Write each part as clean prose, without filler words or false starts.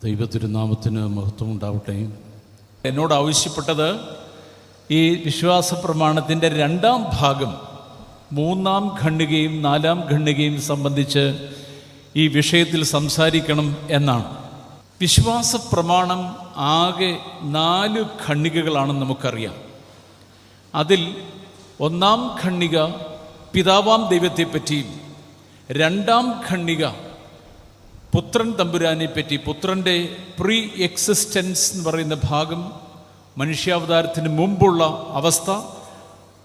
ദൈവത്തിരുനാമത്തിന് മഹത്വം ഉണ്ടാവട്ടെ. എന്നോട് ആവശ്യപ്പെട്ടത് ഈ വിശ്വാസ പ്രമാണത്തിൻ്റെ രണ്ടാം ഭാഗം, മൂന്നാം ഖണ്ഡികയും നാലാം ഖണ്ഡികയും സംബന്ധിച്ച് ഈ വിഷയത്തിൽ സംസാരിക്കണം എന്നാണ്. വിശ്വാസ പ്രമാണം ആകെ 4 ഖണ്ഡികകളാണെന്ന് നമുക്കറിയാം. അതിൽ ഒന്നാം ഖണ്ഡിക പിതാവാം ദൈവത്തെപ്പറ്റിയും, രണ്ടാം ഖണ്ഡിക പുത്രൻ തമ്പുരാനെ പറ്റി, പുത്രൻ്റെ പ്രീ എക്സിസ്റ്റൻസ് എന്ന് പറയുന്ന ഭാഗം, മനുഷ്യാവതാരത്തിന് മുമ്പുള്ള അവസ്ഥ,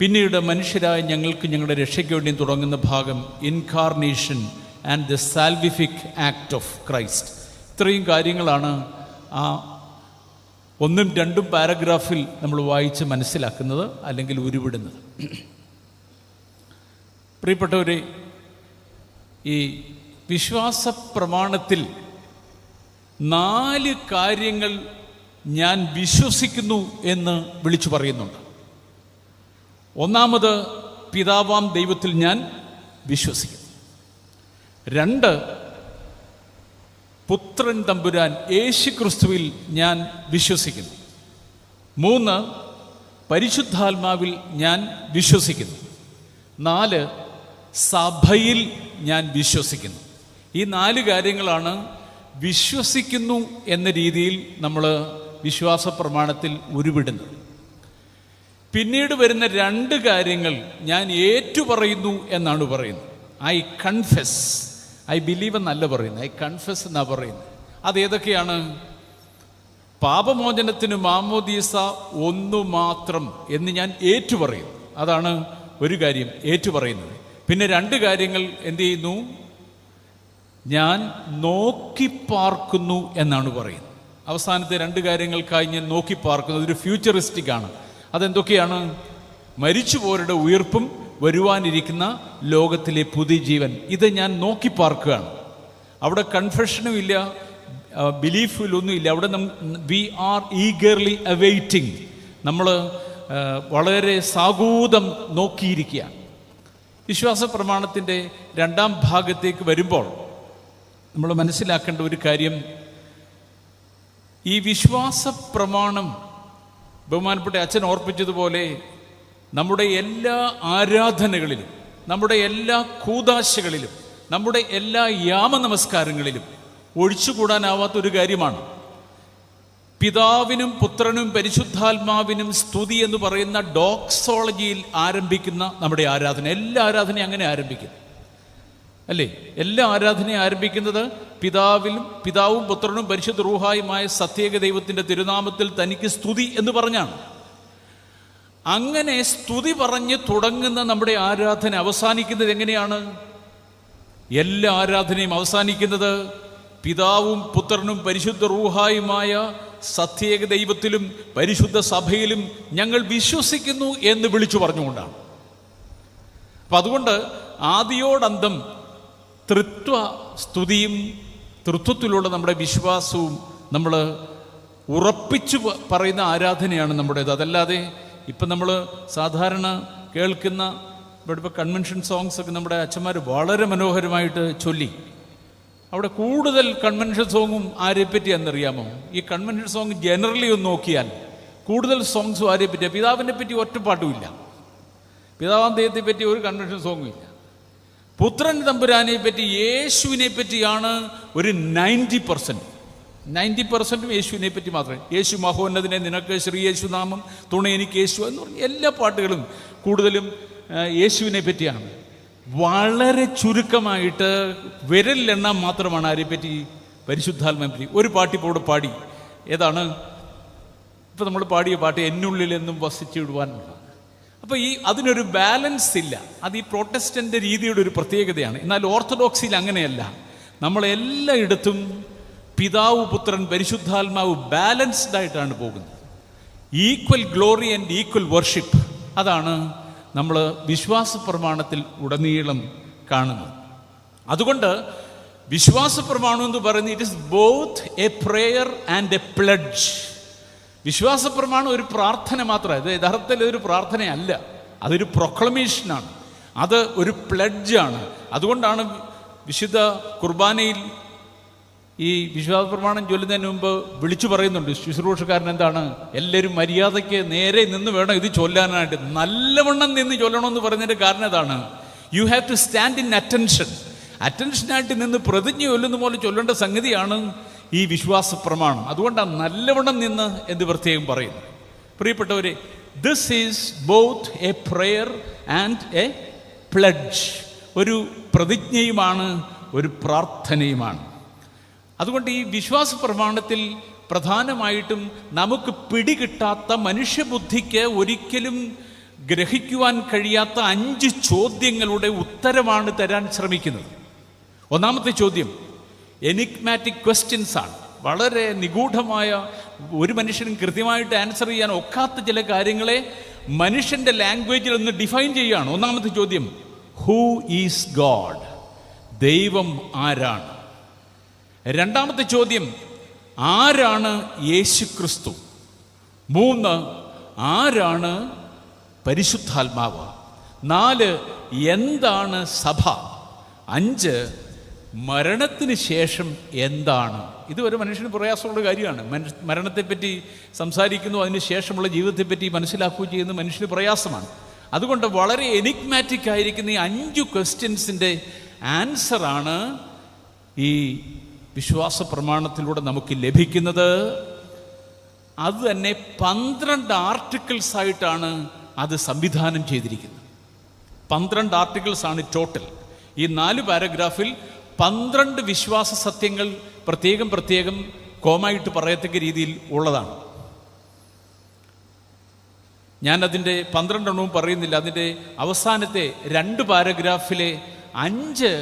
പിന്നീട് മനുഷ്യരായ ഞങ്ങൾക്ക് ഞങ്ങളുടെ രക്ഷയ്ക്ക് വേണ്ടിയും തുടങ്ങുന്ന ഭാഗം incarnation and the salvific act of Christ. ഇത്രയും കാര്യങ്ങളാണ് ആ 1ഉം 2ഉം പാരഗ്രാഫിൽ നമ്മൾ വായിച്ച് മനസ്സിലാക്കുന്നത് അല്ലെങ്കിൽ ഉരുവിടുന്നത്. പ്രിയപ്പെട്ടവരെ, ഈ വിശ്വാസ പ്രമാണത്തിൽ 4 കാര്യങ്ങൾ ഞാൻ വിശ്വസിക്കുന്നു എന്ന് വിളിച്ചു പറയുന്നുണ്ട്. ഒന്നാമത്, പിതാവാം ദൈവത്തിൽ ഞാൻ വിശ്വസിക്കുന്നു. 2, പുത്രൻ തമ്പുരാൻ യേശു ക്രിസ്തുവിൽ ഞാൻ വിശ്വസിക്കുന്നു. 3, പരിശുദ്ധാത്മാവിൽ ഞാൻ വിശ്വസിക്കുന്നു. 4, സഭയിൽ ഞാൻ വിശ്വസിക്കുന്നു. ഈ 4 കാര്യങ്ങളാണ് വിശ്വസിക്കുന്നു എന്ന രീതിയിൽ നമ്മൾ വിശ്വാസ പ്രമാണത്തിൽ ഉരുവിടുന്നത്. പിന്നീട് വരുന്ന 2 കാര്യങ്ങൾ ഞാൻ ഏറ്റുപറയുന്നു എന്നാണ് പറയുന്നത്. ഐ കൺഫെസ്, ഐ ബിലീവ് എന്നല്ല പറയുന്നത്, ഐ കൺഫെസ് എന്നാണ് പറയുന്നത്. അതേതൊക്കെയാണ്? പാപമോചനത്തിന് മാമോദീസ 1 മാത്രം എന്ന് ഞാൻ ഏറ്റുപറയുന്നു. അതാണ് ഒരു കാര്യം, ഏറ്റുപറയുന്നത്. പിന്നെ 2 കാര്യങ്ങൾ എന്ത് ചെയ്യുന്നു? ഞാൻ നോക്കിപ്പാർക്കുന്നു എന്നാണ് പറയുന്നത്. അവസാനത്തെ 2 കാര്യങ്ങൾക്കായി ഞാൻ നോക്കിപ്പാർക്കുന്നു. അതൊരു ഫ്യൂച്ചറിസ്റ്റിക് ആണ്. അതെന്തൊക്കെയാണ്? മരിച്ചുപോരുടെ ഉയർപ്പും വരുവാനിരിക്കുന്ന ലോകത്തിലെ പുതിയ ജീവൻ. ഇത് ഞാൻ നോക്കിപ്പാർക്കുകയാണ്. അവിടെ കൺഫെഷനും ഇല്ല, ബിലീഫിലൊന്നുമില്ല. അവിടെ വി ആർ ഈഗർലി അവെയിറ്റിംഗ്. നമ്മൾ വളരെ സാഗൂതം നോക്കിയിരിക്കുകയാണ്. വിശ്വാസ പ്രമാണത്തിൻ്റെ 2ാം ഭാഗത്തേക്ക് വരുമ്പോൾ നമ്മൾ മനസ്സിലാക്കേണ്ട ഒരു കാര്യം, ഈ വിശ്വാസ പ്രമാണം ബഹുമാനപ്പെട്ട അച്ഛൻ ഓർപ്പിച്ചതുപോലെ നമ്മുടെ എല്ലാ ആരാധനകളിലും, നമ്മുടെ എല്ലാ കൂദാശകളിലും, നമ്മുടെ എല്ലാ യാമനമസ്കാരങ്ങളിലും ഒഴിച്ചുകൂടാനാവാത്തൊരു കാര്യമാണ്. പിതാവിനും പുത്രനും പരിശുദ്ധാത്മാവിനും സ്തുതി എന്ന് പറയുന്ന ഡോക്സോളജിയിൽ ആരംഭിക്കുന്ന നമ്മുടെ ആരാധന, എല്ലാ ആരാധനയും അങ്ങനെ ആരംഭിക്കുന്നു അല്ലേ? എല്ലാ ആരാധനയും ആരംഭിക്കുന്നത് പിതാവും പുത്രനും പരിശുദ്ധ റൂഹായുമായ സത്യേക ദൈവത്തിൻ്റെ തിരുനാമത്തിൽ തനിക്ക് സ്തുതി എന്ന് പറഞ്ഞാണ്. അങ്ങനെ സ്തുതി പറഞ്ഞ് തുടങ്ങുന്ന നമ്മുടെ ആരാധന അവസാനിക്കുന്നത് എങ്ങനെയാണ്? എല്ലാ ആരാധനയും അവസാനിക്കുന്നത് പിതാവും പുത്രനും പരിശുദ്ധ റൂഹായുമായ സത്യേക ദൈവത്തിലും പരിശുദ്ധ സഭയിലും ഞങ്ങൾ വിശ്വസിക്കുന്നു എന്ന് വിളിച്ചു പറഞ്ഞുകൊണ്ടാണ്. അപ്പം അതുകൊണ്ട് ആദിയോടന്തം തൃത്വ സ്തുതിയും തൃത്വത്തിലുള്ള നമ്മുടെ വിശ്വാസവും നമ്മൾ ഉറപ്പിച്ചു പറയുന്ന ആരാധനയാണ് നമ്മുടേത്. അതല്ലാതെ ഇപ്പം നമ്മൾ സാധാരണ കേൾക്കുന്ന ഇവിടെ കൺവെൻഷൻ സോങ്സ് ഒക്കെ നമ്മുടെ അച്ഛന്മാർ വളരെ മനോഹരമായിട്ട് ചൊല്ലി. അവിടെ കൂടുതൽ കൺവെൻഷൻ സോങ്ങും ആരെപ്പറ്റിയാണെന്നറിയാമോ? ഈ കൺവെൻഷൻ സോങ് ജനറലി ഒന്ന് നോക്കിയാൽ കൂടുതൽ സോങ്സും ആരെ പറ്റിയാണ്? പിതാവിനെ പറ്റി ഒറ്റ പാട്ടുമില്ല, പിതാവാം ദൈവത്തെ പറ്റി ഒരു കൺവെൻഷൻ സോങ്ങും ഇല്ല. പുത്രൻ തമ്പുരാനെ പറ്റി, യേശുവിനെ പറ്റിയാണ് ഒരു 90%. യേശുവിനെ പറ്റി മാത്രമേ. യേശു മഹോന്നതനെ നിനക്ക് ശ്രീ യേശു നാമം, തുണ എനിക്ക് യേശു എന്ന് പറഞ്ഞ എല്ലാ പാട്ടുകളും കൂടുതലും യേശുവിനെ പറ്റിയാണ്. വളരെ ചുരുക്കമായിട്ട് വിരലിലെണ്ണാൻ മാത്രമാണ് ആരെപ്പറ്റി? പരിശുദ്ധാത്മാവിനെ പറ്റി. ഒരു പാട്ടിപ്പോൾ ഇവിടെ പാടി. ഏതാണ് ഇപ്പം നമ്മൾ പാടിയ പാട്ട്? എന്നുള്ളിൽ എന്നും വസിച്ചിടുവാനുള്ള. അപ്പോൾ അതിനൊരു ബാലൻസ് ഇല്ല. അത് ഈ പ്രൊട്ടസ്റ്റൻ്റ് രീതിയുടെ ഒരു പ്രത്യേകതയാണ്. എന്നാൽ ഓർത്തഡോക്സിൽ അങ്ങനെയല്ല. നമ്മളെല്ലായിടത്തും പിതാവ് പുത്രൻ പരിശുദ്ധാത്മാവ് ബാലൻസ്ഡ് ആയിട്ടാണ് പോകുന്നത്. Equal glory and equal worship, അതാണ് നമ്മൾ വിശ്വാസ പ്രമാണത്തിൽ ഉടനീളം കാണുന്നത്. അതുകൊണ്ട് വിശ്വാസ പ്രമാണം എന്ന് പറയുന്നത് it is both A prayer and A pledge. വിശ്വാസ പ്രമാണം ഒരു പ്രാർത്ഥന മാത്രമല്ല, ഇത് യഥാർത്ഥത്തിൽ ഒരു പ്രാർത്ഥനയല്ല, അതൊരു പ്രൊക്ലമേഷനാണ്, അത് ഒരു പ്ലഡ്ജാണ്. അതുകൊണ്ടാണ് വിശുദ്ധ കുർബാനയിൽ ഈ വിശ്വാസ പ്രമാണം ചൊല്ലുന്നതിന് മുമ്പ് വിളിച്ചു പറയുന്നുണ്ട് ശുശ്രൂഷക്കാരൻ എന്താണ്, എല്ലാവരും മര്യാദയ്ക്ക് നേരെ നിന്ന് വേണം ഇത് ചൊല്ലാനായിട്ട്. നല്ലവണ്ണം നിന്ന് ചൊല്ലണമെന്ന് പറഞ്ഞതിൻ്റെ കാരണം എന്താണ്? You have to stand in അറ്റൻഷനായിട്ട് നിന്ന് പ്രതിജ്ഞ ചൊല്ലുന്ന പോലെ ചൊല്ലേണ്ട സംഗതിയാണ് ഈ വിശ്വാസ പ്രമാണം. അതുകൊണ്ടാണ് നല്ലവണ്ണം നിന്ന് എന്ന് പ്രത്യേകം പറയുന്നു. പ്രിയപ്പെട്ടവരെ, this is both A prayer and A pledge. ഒരു പ്രതിജ്ഞയുമാണ്, ഒരു പ്രാർത്ഥനയുമാണ്. അതുകൊണ്ട് ഈ വിശ്വാസ പ്രമാണത്തിൽ പ്രധാനമായിട്ടും നമുക്ക് പിടികിട്ടാത്ത, മനുഷ്യബുദ്ധിക്ക് ഒരിക്കലും ഗ്രഹിക്കുവാൻ കഴിയാത്ത 5 ചോദ്യങ്ങളുടെ ഉത്തരമാണ് തരാൻ ശ്രമിക്കുന്നത്. ഒന്നാമത്തെ ചോദ്യം എനിഗ്മാറ്റിക് ക്വസ്റ്റ്യൻസ് ആണ്. വളരെ നിഗൂഢമായ, ഒരു മനുഷ്യനും കൃത്യമായിട്ട് ആൻസർ ചെയ്യാൻ ഒക്കാത്ത ചില കാര്യങ്ങളെ മനുഷ്യൻ്റെ ലാംഗ്വേജിൽ ഒന്ന് ഡിഫൈൻ ചെയ്യുകയാണ്. ഒന്നാമത്തെ ചോദ്യം, ഹൂ ഈസ് ഗോഡ്? ദൈവം ആരാണ്? രണ്ടാമത്തെ ചോദ്യം, ആരാണ് യേശുക്രിസ്തു? 3, ആരാണ് പരിശുദ്ധാത്മാവ്? 4, എന്താണ് സഭ? 5, മരണത്തിന് ശേഷം എന്താണ്? ഇത് ഒരു മനുഷ്യന് പ്രയാസമുള്ള കാര്യമാണ്. മരണത്തെപ്പറ്റി സംസാരിക്കുന്നു, അതിന് ശേഷമുള്ള ജീവിതത്തെപ്പറ്റി മനസ്സിലാക്കുകയും ചെയ്യുന്ന മനുഷ്യന് പ്രയാസമാണ്. അതുകൊണ്ട് വളരെ എനിഗ്മാറ്റിക് ആയിരിക്കുന്ന ഈ 5 ക്വസ്റ്റ്യൻസിൻ്റെ ആൻസറാണ് ഈ വിശ്വാസ പ്രമാണത്തിലൂടെ നമുക്ക് ലഭിക്കുന്നത്. അത് തന്നെ 12 ആർട്ടിക്കിൾസ് ആയിട്ടാണ് അത് സംവിധാനം ചെയ്തിരിക്കുന്നത്. 12 ആർട്ടിക്കിൾസാണ് ടോട്ടൽ. ഈ 4 പാരഗ്രാഫിൽ 12 വിശ്വാസ സത്യങ്ങൾ പ്രത്യേകം കോമായിട്ട് പറയത്തക്ക രീതിയിൽ ഉള്ളതാണ്. ഞാനതിൻ്റെ 12 എണ്ണവും പറയുന്നില്ല. അതിൻ്റെ അവസാനത്തെ 2 പാരഗ്രാഫിലെ 5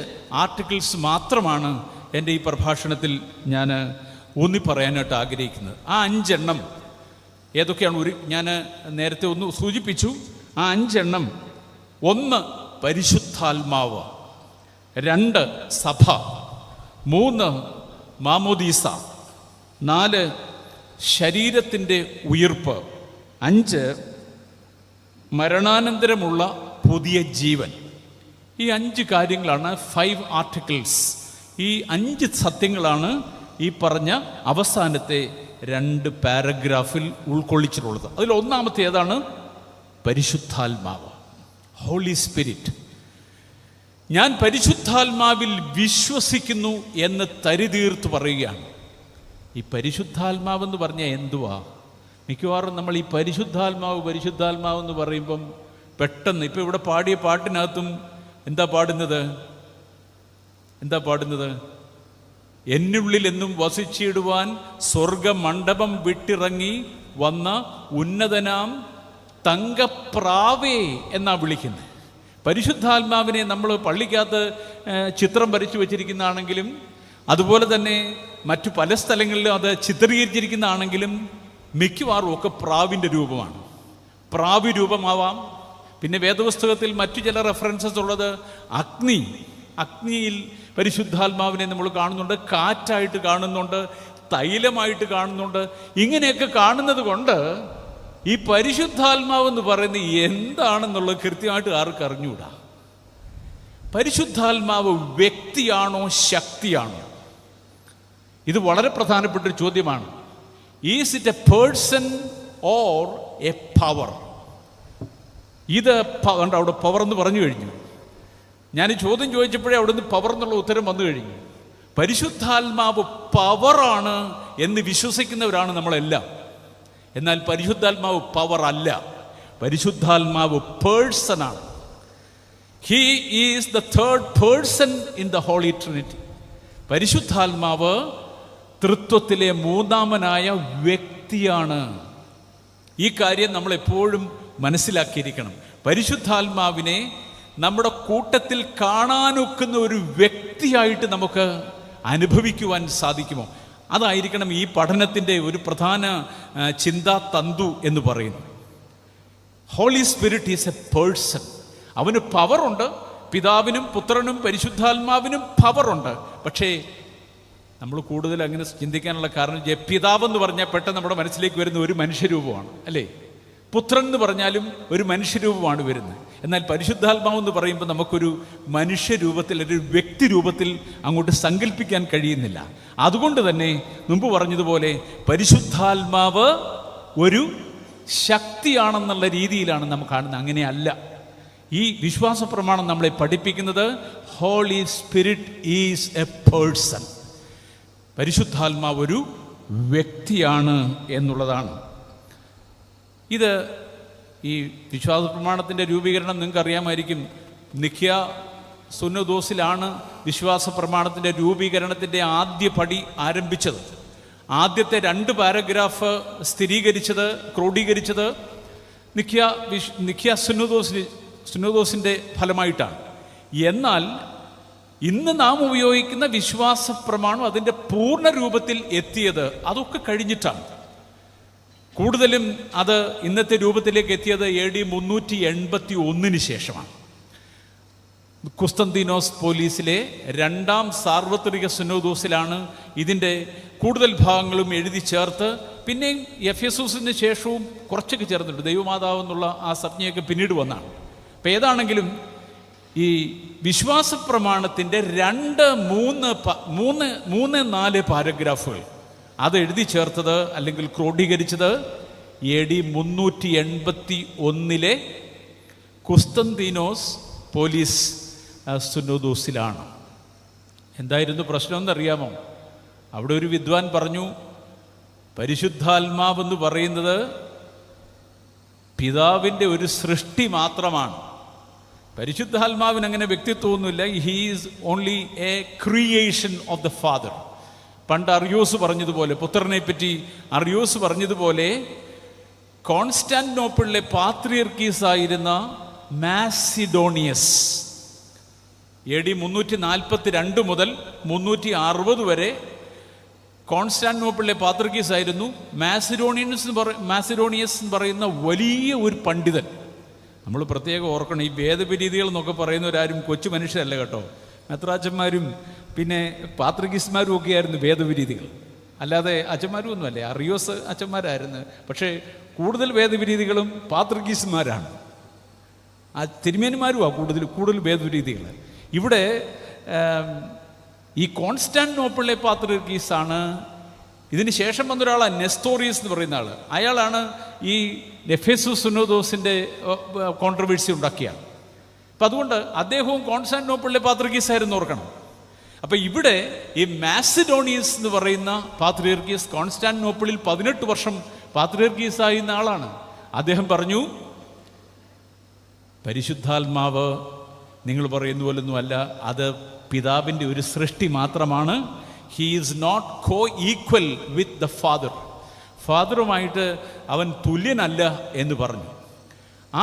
ആർട്ടിക്കിൾസ് മാത്രമാണ് എൻ്റെ ഈ പ്രഭാഷണത്തിൽ ഞാൻ ഊന്നി പറയാനായിട്ട് ആഗ്രഹിക്കുന്നത്. ആ 5 എണ്ണം ഏതൊക്കെയാണ്? ഞാൻ നേരത്തെ ഒന്ന് സൂചിപ്പിച്ചു. ആ 5 എണ്ണം: 1, പരിശുദ്ധാത്മാവ്; 2, സഭ; 3, മാമോദീസ; 4, ശരീരത്തിൻ്റെ ഉയിർപ്പ്; 5, മരണാനന്തരമുള്ള പുതിയ ജീവൻ. ഈ 5 കാര്യങ്ങളാണ് 5 ആർട്ടിക്കിൾസ്. ഈ 5 സത്യങ്ങളാണ് ഈ പറഞ്ഞ അവസാനത്തെ 2 പാരഗ്രാഫിൽ ഉൾക്കൊള്ളിച്ചിട്ടുള്ളത്. അതിൽ ഒന്നാമത്തെ ഏതാണ്? പരിശുദ്ധാത്മാവ്, ഹോളി സ്പിരിറ്റ്. ഞാൻ പരിശുദ്ധാത്മാവിൽ വിശ്വസിക്കുന്നു എന്ന് തരിതീർത്ത് പറയുകയാണ്. ഈ പരിശുദ്ധാത്മാവെന്ന് പറഞ്ഞാൽ എന്തുവാ? മിക്കവാറും നമ്മൾ ഈ പരിശുദ്ധാത്മാവ് എന്ന് പറയുമ്പം പെട്ടെന്ന്, ഇപ്പം ഇവിടെ പാടിയ പാട്ടിനകത്തും എന്താ പാടുന്നത്? എന്നുള്ളിൽ എന്നും വസിച്ചിടുവാൻ സ്വർഗമണ്ഡപം വിട്ടിറങ്ങി വന്ന ഉന്നതനാം തങ്കപ്രാവേ എന്നാ വിളിക്കുന്നത്. പരിശുദ്ധാത്മാവിനെ നമ്മൾ പള്ളിക്കകത്ത് ചിത്രം വരച്ചു വച്ചിരിക്കുന്നതാണെങ്കിലും, അതുപോലെ തന്നെ മറ്റു പല സ്ഥലങ്ങളിലും അത് ചിത്രീകരിച്ചിരിക്കുന്നതാണെങ്കിലും, മിക്കവാറും ഒക്കെ പ്രാവിൻ്റെ രൂപമാണ്. പ്രാവി രൂപമാവാം. പിന്നെ വേദപുസ്തകത്തിൽ മറ്റു ചില റെഫറൻസസ് ഉള്ളത് അഗ്നിയിൽ പരിശുദ്ധാത്മാവിനെ നമ്മൾ കാണുന്നുണ്ട്, കാറ്റായിട്ട് കാണുന്നുണ്ട്, തൈലമായിട്ട് കാണുന്നുണ്ട്. ഇങ്ങനെയൊക്കെ കാണുന്നത് കൊണ്ട് ഈ പരിശുദ്ധാത്മാവ് എന്ന് പറയുന്നത് എന്താണെന്നുള്ളത് കൃത്യമായിട്ട് ആർക്ക് അറിഞ്ഞുകൂടാ. പരിശുദ്ധാത്മാവ് വ്യക്തിയാണോ ശക്തിയാണോ? ഇത് വളരെ പ്രധാനപ്പെട്ടൊരു ചോദ്യമാണ്. Is it A person or A power? ഇത് അവിടെ പവർ എന്ന് പറഞ്ഞു കഴിഞ്ഞു. ഞാൻ ഈ ചോദ്യം ചോദിച്ചപ്പോഴേ അവിടെ നിന്ന് പവർ എന്നുള്ള ഉത്തരം വന്നു കഴിഞ്ഞു. പരിശുദ്ധാത്മാവ് പവറാണ് എന്ന് വിശ്വസിക്കുന്നവരാണ് നമ്മളെല്ലാം. എന്നാൽ പരിശുദ്ധാത്മാവ് പവർ അല്ല. പരിശുദ്ധാത്മാവ് പേഴ്സണാണ്. He is the third person in the holy trinity. പരിശുദ്ധാത്മാവ് തൃത്വത്തിലെ 3ാമനായ വ്യക്തിയാണ്. ഈ കാര്യം നമ്മൾ എപ്പോഴും മനസ്സിലാക്കിയിരിക്കണം. പരിശുദ്ധാത്മാവിനെ നമ്മുടെ കൂട്ടത്തിൽ കാണാനൊക്കുന്ന ഒരു വ്യക്തിയായിട്ട് നമുക്ക് അനുഭവിക്കുവാൻ സാധിക്കുമോ? അതായിരിക്കണം ഈ പഠനത്തിൻ്റെ ഒരു പ്രധാന ചിന്താ തന്തു എന്ന് പറയുന്നത്. Holy spirit is a person. അവന് പവറുണ്ട്. പിതാവിനും പുത്രനും പരിശുദ്ധാത്മാവിനും പവറുണ്ട്. പക്ഷേ നമ്മൾ കൂടുതൽ അങ്ങനെ ചിന്തിക്കാനുള്ള കാരണം, പിതാവെന്ന് പറഞ്ഞാൽ പെട്ടെന്ന് നമ്മുടെ മനസ്സിലേക്ക് വരുന്ന ഒരു മനുഷ്യരൂപമാണ്, അല്ലേ? പുത്രൻ എന്ന് പറഞ്ഞാലും ഒരു മനുഷ്യരൂപമാണ് വരുന്നത്. എന്നാൽ പരിശുദ്ധാത്മാവ് എന്ന് പറയുമ്പോൾ നമുക്കൊരു മനുഷ്യരൂപത്തിൽ, ഒരു വ്യക്തി രൂപത്തിൽ അങ്ങോട്ട് സങ്കല്പിക്കാൻ കഴിയുന്നില്ല. അതുകൊണ്ട് തന്നെ മുമ്പ് പറഞ്ഞതുപോലെ പരിശുദ്ധാത്മാവ് ഒരു ശക്തിയാണെന്നുള്ള രീതിയിലാണ് നമ്മൾ കാണുന്നത്. അങ്ങനെയല്ല. ഈ വിശ്വാസ പ്രമാണം നമ്മളെ പഠിപ്പിക്കുന്നത് holy spirit is a person. പരിശുദ്ധാത്മാവ് ഒരു വ്യക്തിയാണ് എന്നുള്ളതാണ്. ഇത് ഈ വിശ്വാസ പ്രമാണത്തിൻ്റെ രൂപീകരണം നിങ്ങൾക്ക് അറിയാമായിരിക്കും. നിഖ്യ സുന്നദോസിലാണ് വിശ്വാസ പ്രമാണത്തിൻ്റെ രൂപീകരണത്തിൻ്റെ ആദ്യ പടി ആരംഭിച്ചത്. ആദ്യത്തെ 2 പാരഗ്രാഫ് സ്ഥിരീകരിച്ചത്, ക്രോഡീകരിച്ചത് നിഖ്യ സുന്നദോസിൻ്റെ ഫലമായിട്ടാണ്. എന്നാൽ ഇന്ന് നാം ഉപയോഗിക്കുന്ന വിശ്വാസ പ്രമാണം അതിൻ്റെ പൂർണ്ണ രൂപത്തിൽ എത്തിയത് അതൊക്കെ കഴിഞ്ഞിട്ടാണ്. കൂടുതലും അത് ഇന്നത്തെ രൂപത്തിലേക്ക് എത്തിയത് AD 381 ശേഷമാണ്. കുസ്തന്തീനോസ് പോലീസിലെ 2ാം സാർവത്രിക സുന്നോദോസിലാണ് ഇതിൻ്റെ കൂടുതൽ ഭാഗങ്ങളും എഴുതി ചേർത്ത്, പിന്നെയും എഫെസൂസിന് ശേഷവും കുറച്ചൊക്കെ ചേർന്നിട്ടുണ്ട്. ദൈവമാതാവ് എന്നുള്ള ആ സംജ്ഞയൊക്കെ പിന്നീട് വന്നാണ്. അപ്പം ഏതാണെങ്കിലും ഈ വിശ്വാസ പ്രമാണത്തിൻ്റെ 2-3-4 പാരഗ്രാഫുകൾ അത് എഴുതി ചേർത്തത് അല്ലെങ്കിൽ ക്രോഡീകരിച്ചത് AD 381 കുസ്തന്തീനോസ് പോലീസ് സുന്നോദോസിലാണ്. എന്തായിരുന്നു പ്രശ്നമെന്നറിയാമോ? അവിടെ ഒരു വിദ്വാൻ പറഞ്ഞു, പരിശുദ്ധാത്മാവെന്ന് പറയുന്നത് പിതാവിൻ്റെ ഒരു സൃഷ്ടി മാത്രമാണ്. പരിശുദ്ധാത്മാവിന് അങ്ങനെ വ്യക്തിത്വമൊന്നുമില്ല. He is only a creation of the father. പണ്ട് അറിയോസ് പറഞ്ഞതുപോലെ, പുത്രനെ പറ്റി അറിയോസ് പറഞ്ഞതുപോലെ, കോൺസ്റ്റാന്റിനോപ്പിളിലെ പാത്രിയർക്കീസ് ആയിരുന്ന മാസിഡോണിയസ് AD 342 മുതൽ 360 വരെ കോൺസ്റ്റാന്റിനോപ്പിളിലെ പാത്രിയർക്കീസ് ആയിരുന്നു. മാസിഡോണിയസ് എന്ന് പറയുന്ന വലിയ ഒരു പണ്ഡിതൻ. നമ്മൾ പ്രത്യേകം ഓർക്കണം, ഈ വേദവിരീതികൾ എന്നൊക്കെ പറയുന്നവരാരും കൊച്ചു മനുഷ്യരല്ല കേട്ടോ. മെത്രാച്ചന്മാരും പിന്നെ പാത്രികീസ്മാരും ഒക്കെ ആയിരുന്നു വേദവിരീതികൾ, അല്ലാതെ അച്ഛന്മാരും ഒന്നുമല്ലേ. അറിയോസ് അച്ഛന്മാരായിരുന്നു, പക്ഷേ കൂടുതൽ വേദവിരീതികളും പാത്രികീസ്മാരാണ്. ആ തിരുമേനിമാരുമാണ് കൂടുതൽ വേദവിരീതികൾ. ഇവിടെ ഈ കോൺസ്റ്റാന്റിനോപ്പിളിലെ പാത്രികീസാണ്. ഇതിന് ശേഷം വന്നൊരാളാണ് നെസ്തോറിയസ് എന്ന് പറയുന്ന ആൾ. അയാളാണ് ഈ എഫെസൂസ് സുന്നോദോസിൻ്റെ കോൺട്രവേഴ്സി ഉണ്ടാക്കിയാണ്. അപ്പം അതുകൊണ്ട് അദ്ദേഹവും കോൺസ്റ്റാന്റിനോപ്പിളിലെ പാത്രികീസ് ആയിരുന്നു, ഓർക്കണം. അപ്പം ഇവിടെ ഈ മാസിഡോണിയസ് എന്ന് പറയുന്ന പാത്രിയർക്കീസ് കോൺസ്റ്റാന്റിനോപ്പിളിൽ 18 വർഷം പാത്രിയർക്കീസ് ആയിരുന്ന ആളാണ്. അദ്ദേഹം പറഞ്ഞു, പരിശുദ്ധാത്മാവ് നിങ്ങൾ പറയുന്ന പോലൊന്നും അല്ല, അത് പിതാവിൻ്റെ ഒരു സൃഷ്ടി മാത്രമാണ്. He is not co equal with the father. ഫാദറുമായിട്ട് അവൻ തുല്യനല്ല എന്ന് പറഞ്ഞു.